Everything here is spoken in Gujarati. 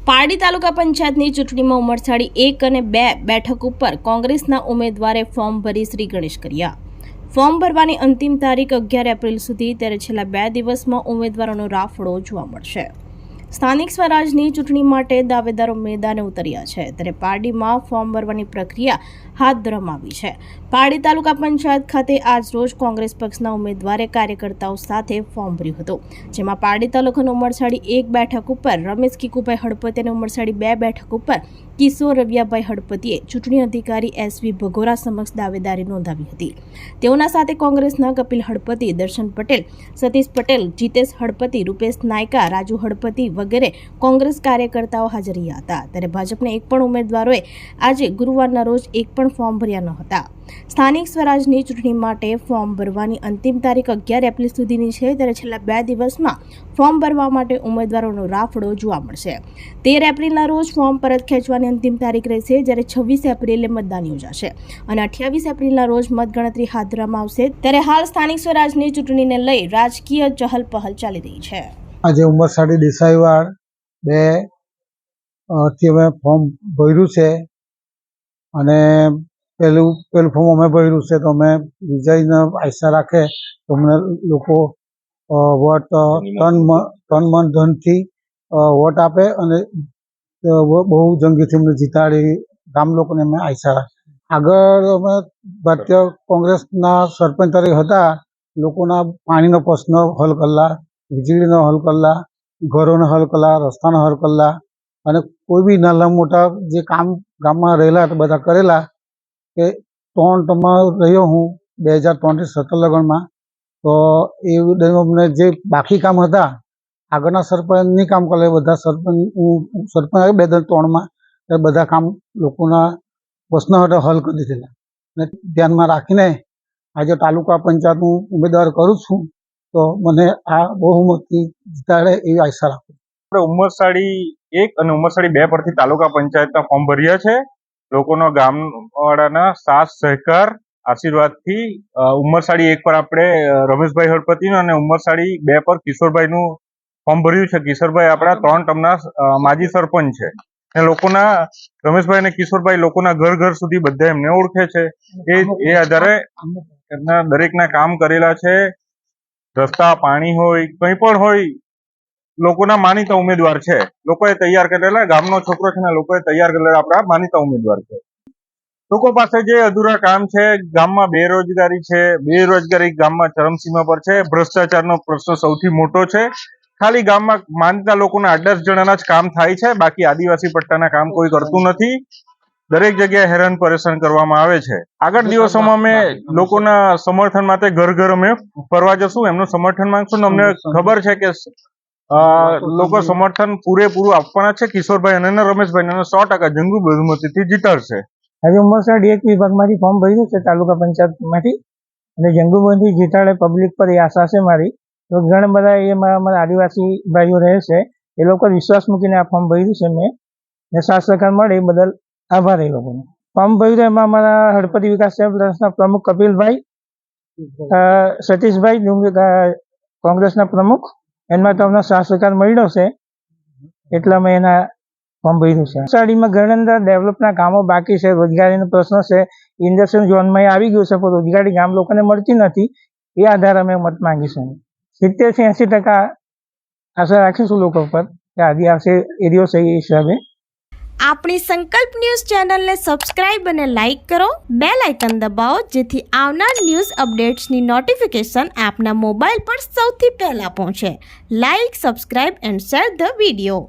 પારડી તાલુકા પંચાયતની ચૂંટણીમાં ઉમરસાડી 1 અને 2 બેઠક ઉપર કોંગ્રેસના ઉમેદવારે ફોર્મ ભરી શ્રી ગણેશ કર્યા। ફોર્મ ભરવાની અંતિમ તારીખ 11 એપ્રિલ સુધી, ત્યારે છેલ્લા 2 દિવસમાં ઉમેદવારોનો રાફડો જોવા મળશે। સ્થાનિક સ્વરાજની ચૂંટણી માટે દાવેદારો મેદાને ઉતર્યા છે, ત્યારે પારડીમાં ફોર્મ ભરવાની પ્રક્રિયા હાથ ધરવામાં આવી છે। પારડી તાલુકા પંચાયત ખાતે આજ રોજ કોંગ્રેસ પક્ષના ઉમેદવારે કાર્યકર્તાઓ સાથે ફોર્મ ભર્યું હતું, જેમાં પારડી તાલુકાની ઉમરસાડી 1 બેઠક ઉપર રમેશ કીકુભાઈ હળપતિ અને ઉમરસાડી 2 બેઠક ઉપર કિશોર રવિયાભાઈ હળપતિએ ચૂંટણી અધિકારી SV ભગોરા સમક્ષ દાવેદારી નોંધાવી હતી। તેઓના સાથે કોંગ્રેસના કપિલ હળપતિ, દર્શન પટેલ, સતીશ પટેલ, જીતેશ હળપતિ, રૂપેશ નાયકા, રાજુ હળપતિ વગેરે કોંગ્રેસ કાર્યકર્તાઓ હાજર રહ્યા હતા। ત્યારે ભાજપના એક પણ ઉમેદવારોએ આજે ગુરુવારના રોજ એક પણ ફોર્મ ભર્યા ન હતા। સ્થાનિક સ્વરાજની ચૂંટણી માટે ફોર્મ ભરવાની અંતિમ તારીખ 11 એપ્રિલ સુધીની છે, ત્યારે છેલ્લા 2 દિવસમાં ફોર્મ ભરવા માટે ઉમેદવારોનો રાફડો જોવા મળશે। 13 એપ્રિલના રોજ ફોર્મ પરત ખેંચવાની અંતિમ તારીખ રહેશે, જ્યારે 26 એપ્રિલે મતદાન યોજાશે અને 28 એપ્રિલના રોજ મતગણતરી હાથ ધરવામાં આવશે। ત્યારે હાલ સ્થાનિક સ્વરાજની ચૂંટણીને લઈ રાજકીય ચહલ-પહલ ચાલી રહી છે। આજે ઉમરસાડી દેસાઈવાડ 2 થી અમે ફોર્મ ભર્યું છે અને પહેલું ફોર્મ અમે ભર્યું છે, તો અમે વિજયને આશા રાખે તો અમને લોકો વોટ તન મન ધનથી વોટ આપે અને બહુ જંગીથી અમને જીતાડી ગામ લોકોને અમે આશા રાખે। આગળ અમે ભારતીય કોંગ્રેસના સરપંચ તરીકે હતા, લોકોના પાણીનો પ્રશ્ન હલ કરેલા, વીજળીનો હલ કરેલા, ઘરોનો હલ કરેલા, રસ્તાનો હલ કરેલા અને કોઈ બી નાના મોટા જે કામ ગામમાં રહેલા તે બધા કરેલા। કે 3 ટર્મમાં રહ્યો હું 2003 થી 17 લગનમાં, તો એ અમને જે બાકી કામ હતા આગળના સરપંચ નહીં કામ કરે, બધા સરપંચ 2003માં એ બધા કામ લોકોના પ્રશ્નો હતા હલ કરી દીધેલા અને ધ્યાનમાં રાખીને આજે તાલુકા પંચાયતનું ઉમેદવાર કરું છું, તો મને આ બહુમતી જીતાડે એવી આશા રાખું। આપણે ઉમરસાડી 1 અને ઉમરસાડી 2 પરથી તાલુકા પંચાયતના ફોર્મ ભર્યા છે। લોકોનો ગામવાળાના સાથ સહકાર આશીર્વાદથી ઉમરસાડી 1 પર આપણે રમેશભાઈ હળપતિનું અને ઉમરસાડી 2 પર કિશોરભાઈનું ફોર્મ ભર્યું છે। કિશોરભાઈ આપણા 3 ટર્મના માજી સરપંચ છે અને લોકોના રમેશભાઈ અને કિશોરભાઈ લોકોના ઘર ઘર સુધી બધા એમને ઓળખે છે। એ આધારે એમના દરેકના કામ કરેલા છે। રસ્તા, પાણી હોય, કંઈ પણ હોય, લોકોના માનીતા ઉમેદવાર છે। લોકોએ તૈયાર કરેલા, ગામનો છોકરો છે ને લોકોએ તૈયાર કરેલા આપણા માનીતા ઉમેદવાર છે। લોકો પાસે જે અધૂરા કામ છે, ગામમાં બેરોજગારી છે, બેરોજગારી ગામમાં ચરમસીમા પર છે, ભ્રષ્ટાચારનો પ્રશ્ન સૌથી મોટો છે। ખાલી ગામમાં માનીતા લોકોના 8-10 જણાના જ કામ થાય છે, બાકી આદિવાસી પટ્ટાના કામ કોઈ કરતું નથી। દરેક જગ્યાએ હેરાન પરેશાન કરવામાં આવે છે। આગળ દિવસોમાં અમે લોકોના સમર્થન માટે ઘર ઘર અમે ફરવા જશું, એમનું સમર્થન માંગશું। અમને ખબર છે કે લોકો સમર્થન પૂરેપૂરું આપવાના છે। કિશોરભાઈ અને રમેશભાઈ 100% જંગી બહુમતીથી જીતાડશે। આજે ઉમરસાડી 1 વિભાગમાંથી ફોર્મ ભર્યું છે તાલુકા પંચાયતમાંથી અને જંગી બહુમતીથી જીતાડે પબ્લિક પર એ આશા છે મારી। તો ઘણા બધા અમારા આદિવાસી ભાઈઓ રહે છે, એ લોકો વિશ્વાસ મૂકીને આ ફોર્મ ભર્યું છે મેં, ને સાથ સહકાર મળે એ બદલ આભાર એ લોકોનો। ફોર્મ ભર્યું એમાં અમારા હળપતિ વિકાસ ટ્રસ્ટના પ્રમુખ કપિલભાઈ, સતીશભાઈ કોંગ્રેસના પ્રમુખ, એમાં તો અમને સાથ સહકાર મળ્યો છે એટલે અમે એના ફોર્મ ભર્યું છે। ઉમરસાડીમાં ઘણા બધા ડેવલપના કામો બાકી છે, રોજગારીનો પ્રશ્ન છે, ઇન્ડસ્ટ્રીયલ ઝોનમાં આવી ગયું છે પણ રોજગારી ગામ લોકોને મળતી નથી, એ આધારે અમે મત માંગીશું। 70 થી 80% આશા રાખીશું લોકો પર કે આદિવાસી એરિયો છે એ હિસાબે। આપણી સંકલ્પ ન્યૂઝ ચેનલને સબસ્ક્રાઇબ અને લાઇક કરો, બેલ આઇકન દબાવો, જેથી આવનાર ન્યૂઝ અપડેટ્સની નોટિફિકેશન આપના મોબાઈલ પર સૌથી પહેલા પહોંચે। Like, subscribe and share the video.